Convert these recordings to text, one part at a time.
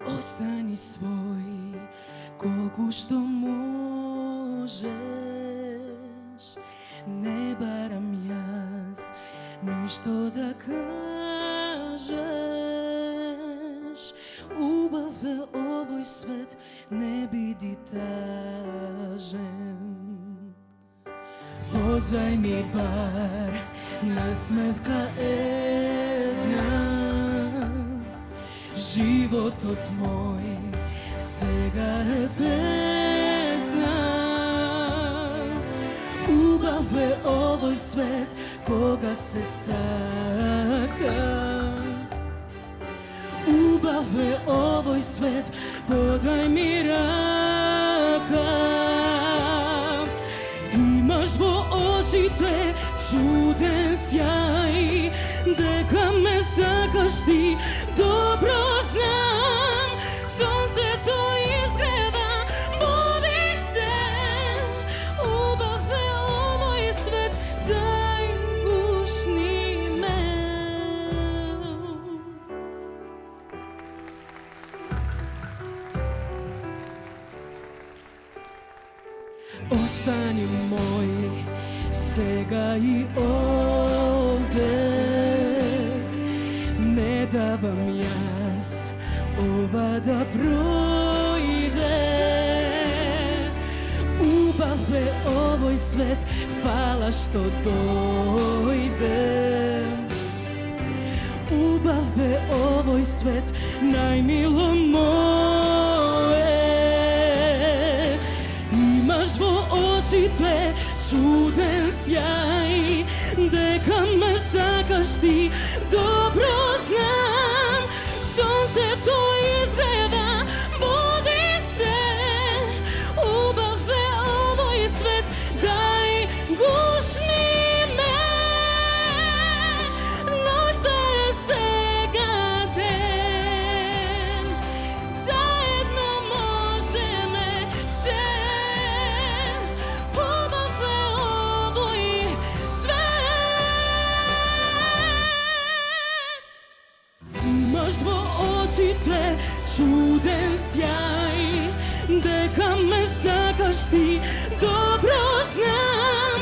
Ostani svoj koliko što možeš. Ne baram jaz ništo da kažeš. Ubav je ovoj svet, ne bidi tažen. Pozajmi bar nasmevka една. Životot moj сега е песна. Убав е овој свет кога се сака. Убав е овој свет, подај ми рака. Имаш во очите чуден сјај, дека ме сакаш ти, добро знам. Сонцето изгрева, буди се. Убав е овој свет, дај пушни ме. Остани мој сега и овде. Не давам јас ова да пројде. Убав е овој свет, фала што дојде. Убав е овој свет, најмило мое. Имаш во очите чуден сјај, дека ме сакаш ти, добро знам. Сонцето изгрева, буди се. Убав е овој свет, дај гушни ме. Ноќта е сега ден, заедно можеме се. Убав е овој свет. Имаш во очите чуден сјај, дека ме сакаш ти, добро знам.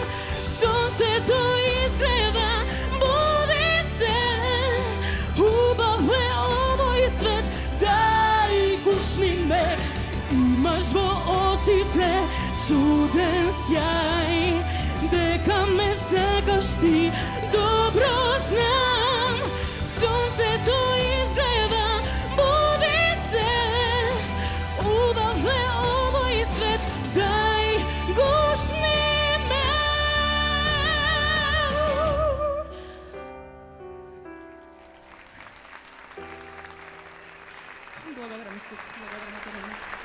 Сонцето изгрева, буди се. Убав е овој свет, дај гушни ме. Имаш во очите чуден сјај, дека ме сакаш ти, добро знам. Сонцето изгрева, буди се. Убав е овој свет, дај гушни ме. Благодарам, Стип. Благодарам на тебе.